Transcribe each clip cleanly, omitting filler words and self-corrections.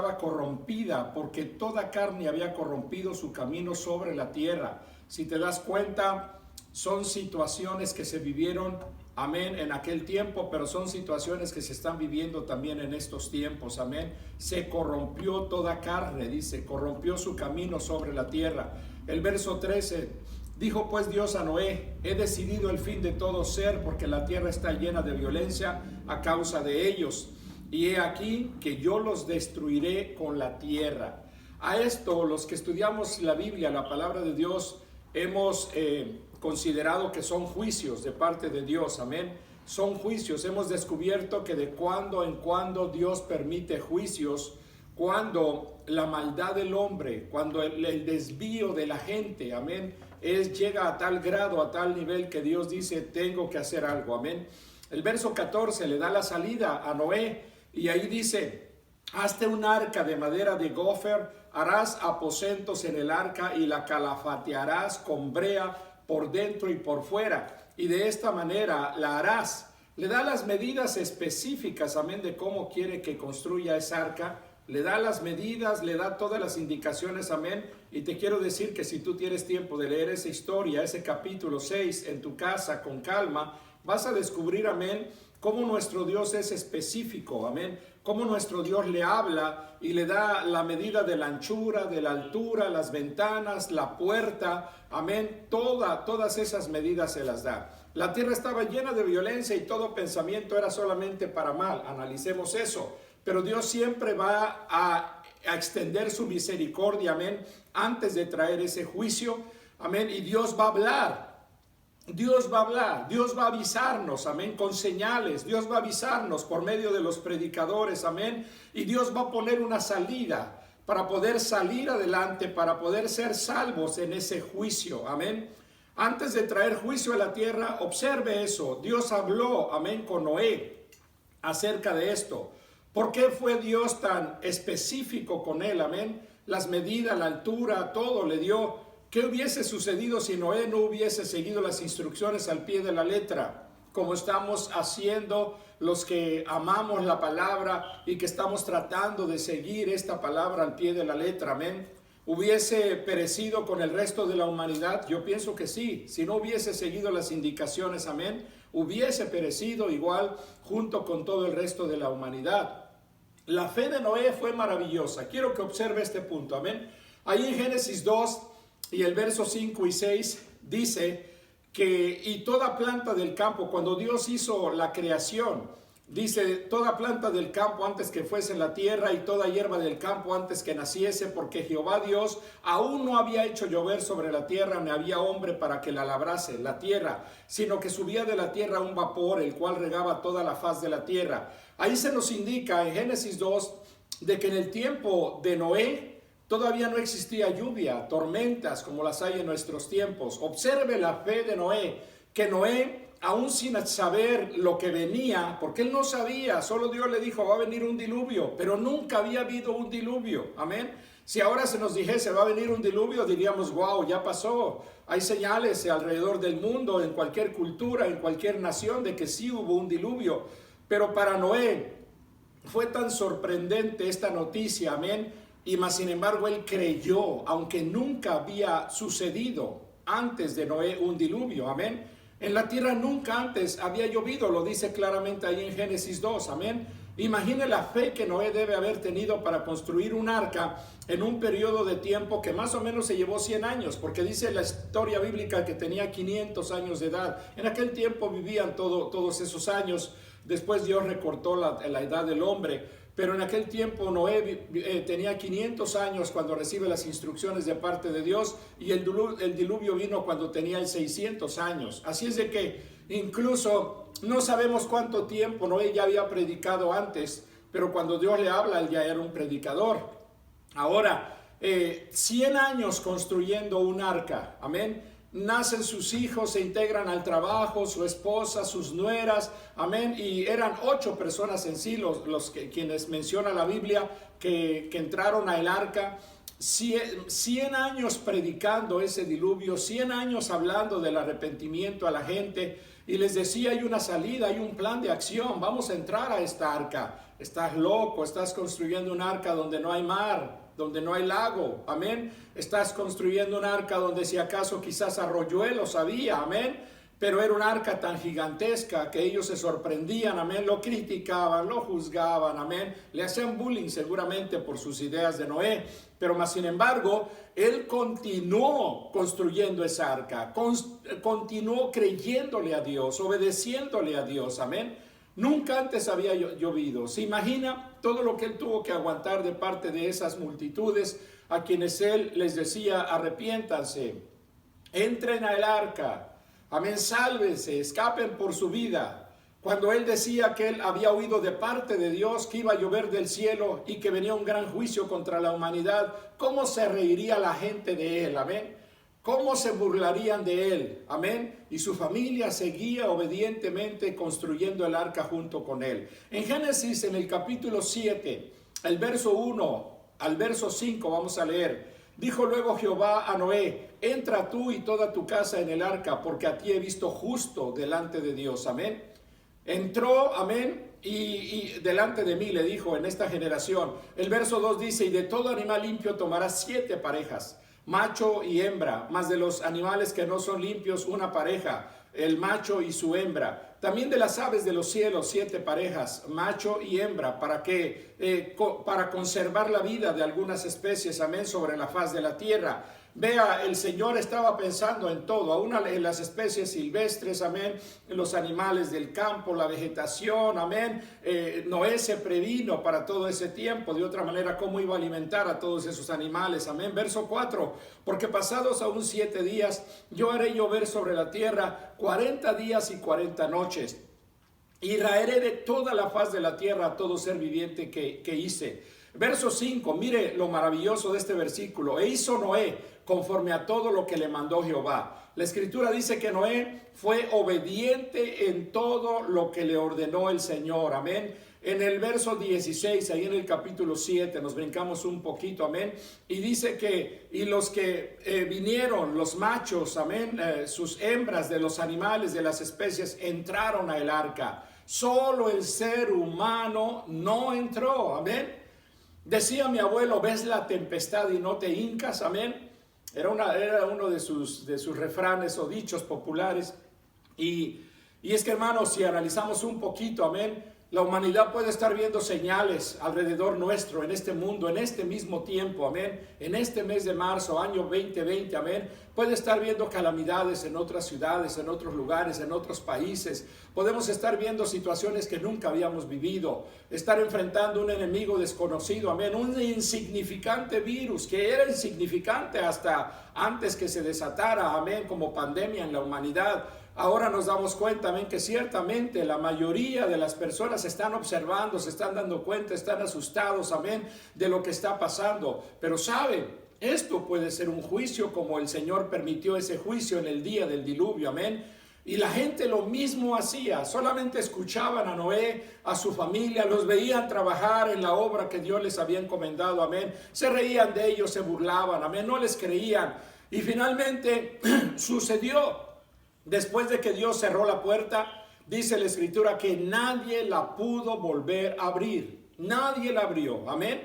estaba corrompida, porque toda carne había corrompido su camino sobre la tierra. Si te das cuenta, son situaciones que se vivieron, amén, en aquel tiempo, pero son situaciones que se están viviendo también en estos tiempos, amén. Se corrompió toda carne, dice, corrompió su camino sobre la tierra. El verso 13, dijo pues Dios a Noé, he decidido el fin de todo ser, porque la tierra está llena de violencia a causa de ellos. Y he aquí que yo los destruiré con la tierra. A esto, los que estudiamos la Biblia, la palabra de Dios, hemos considerado que son juicios de parte de Dios, amén. Son juicios. Hemos descubierto que de cuando en cuando Dios permite juicios, cuando la maldad del hombre, cuando el desvío de la gente, amén, llega a tal grado, a tal nivel que Dios dice, tengo que hacer algo, amén. El verso 14 le da la salida a Noé y ahí dice, hazte un arca de madera de gofer, harás aposentos en el arca y la calafatearás con brea por dentro y por fuera, y de esta manera la harás. Le da las medidas específicas, amén, de cómo quiere que construya esa arca. Le da las medidas, le da todas las indicaciones, amén. Y te quiero decir que si tú tienes tiempo de leer esa historia, ese capítulo 6 en tu casa con calma, vas a descubrir, amén, cómo nuestro Dios es específico, amén. Cómo nuestro Dios le habla y le da la medida de la anchura, de la altura, las ventanas, la puerta, amén. Todas esas medidas se las da. La tierra estaba llena de violencia y todo pensamiento era solamente para mal. Analicemos eso. Pero Dios siempre va a extender su misericordia, amén, antes de traer ese juicio, amén. Y Dios va a hablar. Dios va a hablar, Dios va a avisarnos, amén, con señales. Dios va a avisarnos por medio de los predicadores, amén. Y Dios va a poner una salida para poder salir adelante, para poder ser salvos en ese juicio, amén. Antes de traer juicio a la tierra, observe eso. Dios habló, amén, con Noé acerca de esto. ¿Por qué fue Dios tan específico con él, amén? Las medidas, la altura, todo le dio. ¿Qué hubiese sucedido si Noé no hubiese seguido las instrucciones al pie de la letra? Como estamos haciendo los que amamos la palabra y que estamos tratando de seguir esta palabra al pie de la letra, amén. ¿Hubiese perecido con el resto de la humanidad? Yo pienso que sí. Si no hubiese seguido las indicaciones, amén, hubiese perecido igual junto con todo el resto de la humanidad. La fe de Noé fue maravillosa. Quiero que observe este punto, amén. Ahí en Génesis 2 y el verso 5 y 6 dice que y toda planta del campo, cuando Dios hizo la creación, dice toda planta del campo antes que fuese la tierra y toda hierba del campo antes que naciese, porque Jehová Dios aún no había hecho llover sobre la tierra, ni había hombre para que la labrase la tierra, sino que subía de la tierra un vapor, el cual regaba toda la faz de la tierra. Ahí se nos indica en Génesis 2 de que en el tiempo de Noé todavía no existía lluvia, tormentas como las hay en nuestros tiempos. Observe la fe de Noé, que Noé, aún sin saber lo que venía, porque él no sabía, solo Dios le dijo, va a venir un diluvio, pero nunca había habido un diluvio, amén. Si ahora se nos dijese, va a venir un diluvio, diríamos, wow, ya pasó. Hay señales alrededor del mundo, en cualquier cultura, en cualquier nación, de que sí hubo un diluvio. Pero para Noé fue tan sorprendente esta noticia, amén. Y más sin embargo él creyó, aunque nunca había sucedido antes de Noé un diluvio, amén. En la tierra nunca antes había llovido, lo dice claramente ahí en Génesis 2, amén. Imagine la fe que Noé debe haber tenido para construir un arca en un periodo de tiempo que más o menos se llevó 100 años, porque dice la historia bíblica que tenía 500 años de edad. En aquel tiempo vivían todos esos años, después Dios recortó la edad del hombre. Pero en aquel tiempo Noé tenía 500 años cuando recibe las instrucciones de parte de Dios, y el diluvio vino cuando tenía el 600 años. Así es de que incluso no sabemos cuánto tiempo Noé ya había predicado antes, pero cuando Dios le habla, él ya era un predicador. Ahora, 100 años construyendo un arca, amén. Nacen sus hijos, se integran al trabajo, su esposa, sus nueras, amén. Y eran 8 personas en sí, quienes menciona la Biblia, que entraron al arca. 100 años predicando ese diluvio, 100 años hablando del arrepentimiento a la gente. Y les decía, hay una salida, hay un plan de acción, vamos a entrar a esta arca. Estás loco, estás construyendo un arca donde no hay mar, donde no hay lago, amén. Estás construyendo un arca donde si acaso quizás arroyuelos había, amén. Pero era un arca tan gigantesca que ellos se sorprendían, amén, lo criticaban, lo juzgaban, amén, le hacían bullying seguramente por sus ideas de Noé, pero más sin embargo, él continuó construyendo esa arca, continuó creyéndole a Dios, obedeciéndole a Dios, amén. Nunca antes había llovido. ¿Se imagina todo lo que él tuvo que aguantar de parte de esas multitudes a quienes él les decía, arrepiéntanse, entren al arca? Amén, sálvense, escapen por su vida. Cuando él decía que él había oído de parte de Dios que iba a llover del cielo y que venía un gran juicio contra la humanidad, ¿cómo se reiría la gente de él? Amén. ¿Cómo se burlarían de él? Amén. Y su familia seguía obedientemente construyendo el arca junto con él. En Génesis, en el capítulo 7, el verso 1 al verso 5, vamos a leer. Dijo luego Jehová a Noé, entra tú y toda tu casa en el arca, porque a ti he visto justo delante de Dios. Amén. Entró, amén, y delante de mí le dijo en esta generación. El verso 2 dice, y de todo animal limpio tomarás 7 parejas, macho y hembra, más de los animales que no son limpios una pareja, el macho y su hembra. También de las aves de los cielos 7 parejas, macho y hembra, para conservar la vida de algunas especies, amén, sobre la faz de la tierra. Vea, el Señor estaba pensando en todo, aún en las especies silvestres, amén, en los animales del campo, la vegetación, amén. Noé se previno para todo ese tiempo, de otra manera, cómo iba a alimentar a todos esos animales, amén. Verso 4, porque pasados aún 7 días, yo haré llover sobre la tierra 40 días y 40 noches, y raeré de toda la faz de la tierra a todo ser viviente que hice. Verso 5, mire lo maravilloso de este versículo. E hizo Noé conforme a todo lo que le mandó Jehová. La escritura dice que Noé fue obediente en todo lo que le ordenó el Señor, amén. En el verso 16, ahí en el capítulo 7, nos brincamos un poquito, amén. Y dice que, y los que vinieron, los machos, amén, sus hembras de los animales, de las especies, entraron al arca. Solo el ser humano no entró, amén. Decía mi abuelo, ves la tempestad y no te hincas, amén. Era uno de sus refranes o dichos populares. Y es que, hermanos, si analizamos un poquito, amén, la humanidad puede estar viendo señales alrededor nuestro, en este mundo, en este mismo tiempo, amén, en este mes de marzo, año 2020, amén, puede estar viendo calamidades en otras ciudades, en otros lugares, en otros países. Podemos estar viendo situaciones que nunca habíamos vivido, estar enfrentando un enemigo desconocido, amén, un insignificante virus que era insignificante hasta antes que se desatara, amén, como pandemia en la humanidad. Ahora nos damos cuenta, amén, que ciertamente la mayoría de las personas están observando, se están dando cuenta, están asustados, amén, de lo que está pasando. Pero saben, esto puede ser un juicio como el Señor permitió ese juicio en el día del diluvio, amén. Y la gente lo mismo hacía, solamente escuchaban a Noé, a su familia, los veían trabajar en la obra que Dios les había encomendado, amén. Se reían de ellos, se burlaban, amén, no les creían. Y finalmente sucedió. Después de que Dios cerró la puerta, dice la escritura que nadie la pudo volver a abrir. Nadie la abrió, amén.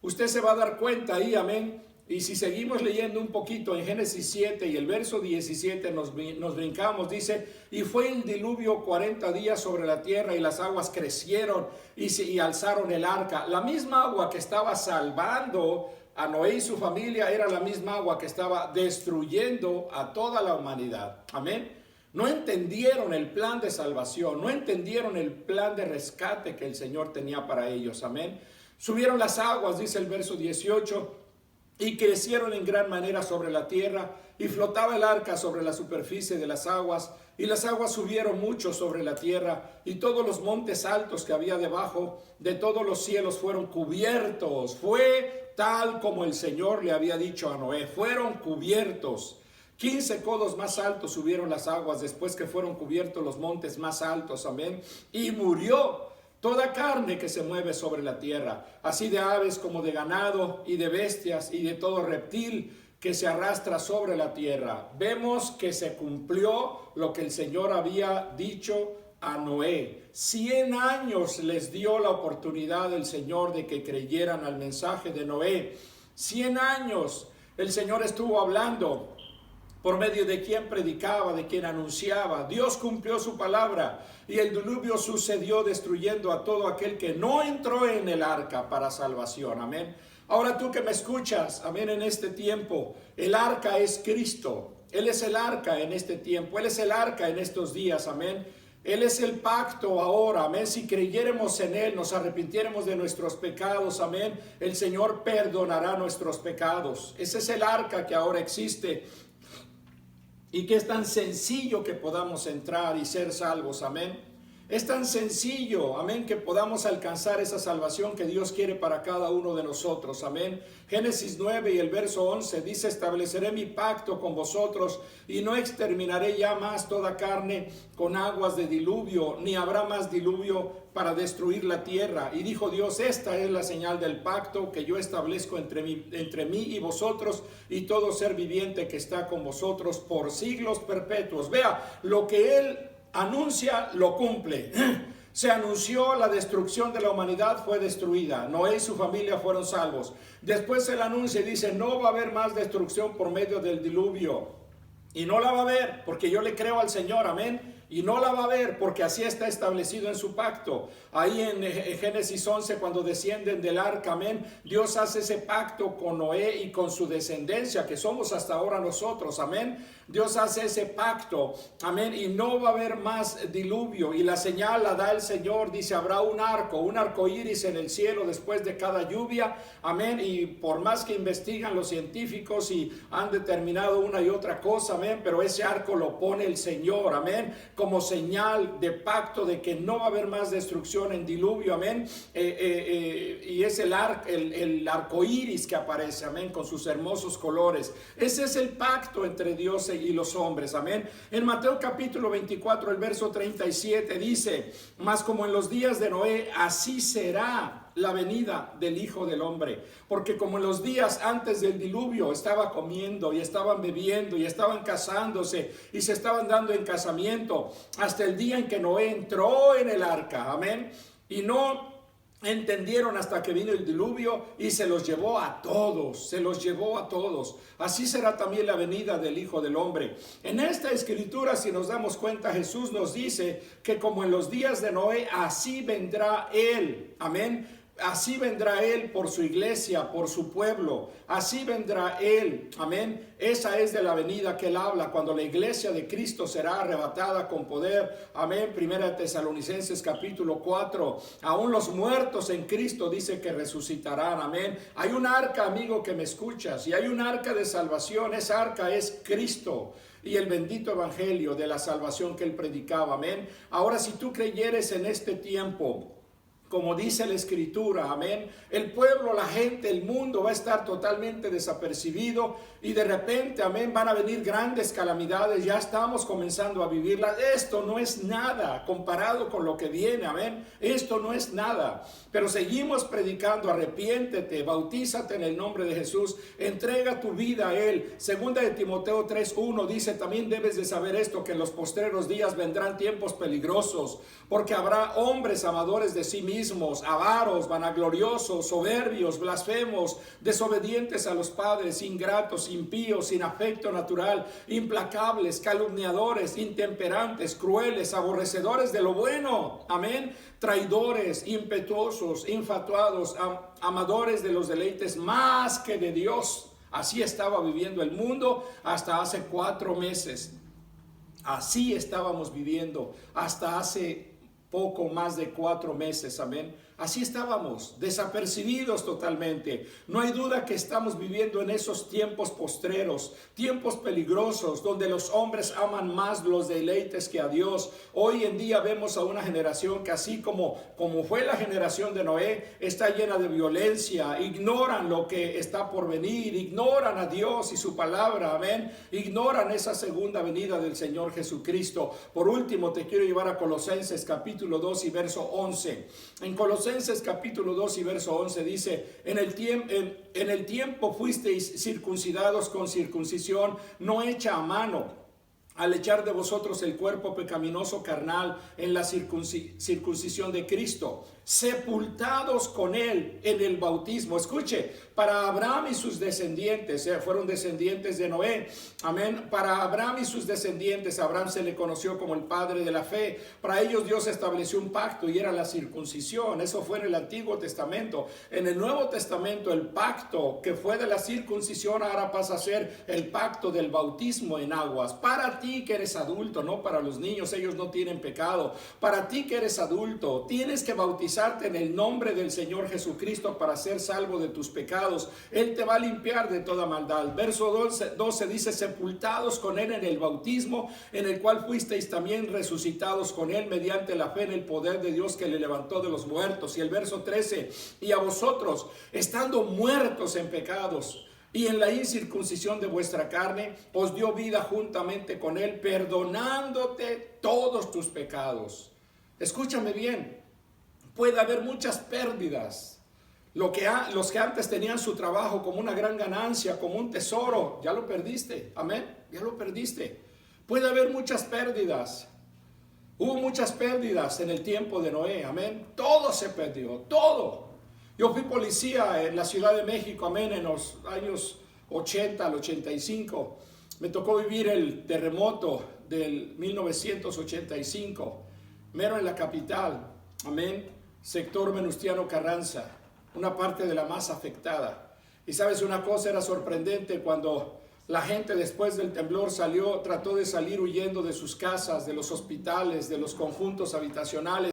Usted se va a dar cuenta ahí, amén. Y si seguimos leyendo un poquito en Génesis 7 y el verso 17 nos brincamos, dice, y fue el diluvio 40 días sobre la tierra y las aguas crecieron y alzaron el arca. La misma agua que estaba salvando a Noé y su familia era la misma agua que estaba destruyendo a toda la humanidad, amén. No entendieron el plan de salvación, no entendieron el plan de rescate que el Señor tenía para ellos, amén. Subieron las aguas, dice el verso 18, y crecieron en gran manera sobre la tierra, y flotaba el arca sobre la superficie de las aguas, y las aguas subieron mucho sobre la tierra, y todos los montes altos que había debajo de todos los cielos fueron cubiertos. Fue tal como el Señor le había dicho a Noé, fueron cubiertos. 15 codos más altos subieron las aguas después que fueron cubiertos los montes más altos, amén. Y murió toda carne que se mueve sobre la tierra, así de aves como de ganado y de bestias y de todo reptil que se arrastra sobre la tierra. Vemos que se cumplió lo que el Señor había dicho a Noé. 100 años les dio la oportunidad el Señor de que creyeran al mensaje de Noé. 100 años el Señor estuvo hablando por medio de quien predicaba, de quien anunciaba. Dios cumplió su palabra y el diluvio sucedió destruyendo a todo aquel que no entró en el arca para salvación. Amén. Ahora tú que me escuchas, amén, en este tiempo, el arca es Cristo. Él es el arca en este tiempo, Él es el arca en estos días, amén. Él es el pacto ahora, amén. Si creyéramos en Él, nos arrepintiéramos de nuestros pecados, amén, el Señor perdonará nuestros pecados. Ese es el arca que ahora existe y que es tan sencillo que podamos entrar y ser salvos, amén. Es tan sencillo, amén, que podamos alcanzar esa salvación que Dios quiere para cada uno de nosotros, amén. Génesis 9 y el verso 11 dice: estableceré mi pacto con vosotros y no exterminaré ya más toda carne con aguas de diluvio, ni habrá más diluvio para destruir la tierra. Y dijo Dios: esta es la señal del pacto que yo establezco entre mí y vosotros y todo ser viviente que está con vosotros por siglos perpetuos. Vea, lo que Él anuncia, lo cumple. Se anunció la destrucción de la humanidad, fue destruida. Noé y su familia fueron salvos. Después Él anuncia y dice: no va a haber más destrucción por medio del diluvio. Y no la va a haber, porque yo le creo al Señor, amén. Y no la va a haber, porque así está establecido en su pacto. Ahí en Génesis 11, cuando descienden del arca, amén, Dios hace ese pacto con Noé y con su descendencia, que somos hasta ahora nosotros, amén. Dios hace ese pacto, amén, y no va a haber más diluvio. Y la señal la da el Señor, dice: habrá un arco iris en el cielo después de cada lluvia, amén. Y por más que investigan los científicos y han determinado una y otra cosa, amén, pero ese arco lo pone el Señor, amén, como señal de pacto de que no va a haber más destrucción en diluvio, amén. Y es el arco iris que aparece, amén, con sus hermosos colores. Ese es el pacto entre Dios y los hombres, amén. En Mateo capítulo 24, el verso 37 dice: mas como en los días de Noé, así será la venida del Hijo del Hombre. Porque como en los días antes del diluvio estaba comiendo y estaban bebiendo y estaban casándose y se estaban dando en casamiento hasta el día en que Noé entró en el arca, amén, y no entendieron hasta que vino el diluvio y se los llevó a todos, se los llevó a todos. Así será también la venida del Hijo del Hombre. En esta escritura, si nos damos cuenta, Jesús nos dice que como en los días de Noé, así vendrá Él, amén. Así vendrá Él por su iglesia, por su pueblo. Así vendrá Él, amén. Esa es de la venida que Él habla, cuando la iglesia de Cristo será arrebatada con poder, amén. Primera de Tesalonicenses capítulo 4. Aún los muertos en Cristo dice que resucitarán, amén. Hay un arca, amigo, que me escuchas, y hay un arca de salvación. Esa arca es Cristo y el bendito evangelio de la salvación que Él predicaba, amén. Ahora, si tú creyeres en este tiempo, como dice la escritura, amén, el pueblo, la gente, el mundo va a estar totalmente desapercibido y de repente, amén, van a venir grandes calamidades. Ya estamos comenzando a vivirlas. Esto no es nada comparado con lo que viene, amén. Esto no es nada, pero seguimos predicando: arrepiéntete, bautízate en el nombre de Jesús, entrega tu vida a Él. Segunda de Timoteo 3:1 dice: también debes de saber esto, que en los postreros días vendrán tiempos peligrosos, porque habrá hombres amadores de sí mismos, avaros, vanagloriosos, soberbios, blasfemos, desobedientes a los padres, ingratos, impíos, sin afecto natural, implacables, calumniadores, intemperantes, crueles, aborrecedores de lo bueno, amén, traidores, impetuosos, infatuados, amadores de los deleites más que de Dios. Así estaba viviendo el mundo hasta hace 4 meses. Así estábamos viviendo hasta hace poco más de 4 meses, amén. Así estábamos, desapercibidos totalmente. No hay duda que estamos viviendo en esos tiempos postreros, tiempos peligrosos, donde los hombres aman más los deleites que a Dios. Hoy en día vemos a una generación que, así como fue la generación de Noé, está llena de violencia, ignoran lo que está por venir, ignoran a Dios y su palabra, amén. Ignoran esa segunda venida del Señor Jesucristo. Por último, te quiero llevar a Colosenses capítulo 2 y verso 11. En Colosenses capítulo 2 y verso 11 dice: en el tiempo fuisteis circuncidados con circuncisión no hecha a mano, al echar de vosotros el cuerpo pecaminoso carnal en la circuncisión de Cristo, sepultados con él en el bautismo. Escuche, para Abraham y sus descendientes, fueron descendientes de Noé, amén. Para Abraham y sus descendientes, Abraham se le conoció como el padre de la fe. Para ellos Dios estableció un pacto y era la circuncisión. Eso fue en el Antiguo Testamento. En el Nuevo Testamento, el pacto que fue de la circuncisión ahora pasa a ser el pacto del bautismo en aguas. Para ti que eres adulto, no para los niños, ellos no tienen pecado. Para ti que eres adulto, tienes que bautizarte en el nombre del Señor Jesucristo para ser salvo de tus pecados. Él te va a limpiar de toda maldad. Verso 12 dice: sepultados con él en el bautismo, en el cual fuisteis también resucitados con él mediante la fe en el poder de Dios que le levantó de los muertos. Y el verso 13: y a vosotros, estando muertos en pecados y en la incircuncisión de vuestra carne, os dio vida juntamente con él, perdonándote todos tus pecados. Escúchame bien, puede haber muchas pérdidas. Los que antes tenían su trabajo como una gran ganancia, como un tesoro, ya lo perdiste, amén, ya lo perdiste. Puede haber muchas pérdidas. Hubo muchas pérdidas en el tiempo de Noé, amén. Todo se perdió, todo. Yo fui policía en la Ciudad de México, amén, en los años 80 al 85. Me tocó vivir el terremoto del 1985, mero en la capital, amén, sector Venustiano Carranza, una parte de la más afectada. Y sabes, una cosa era sorprendente: cuando la gente después del temblor trató de salir huyendo de sus casas, de los hospitales, de los conjuntos habitacionales.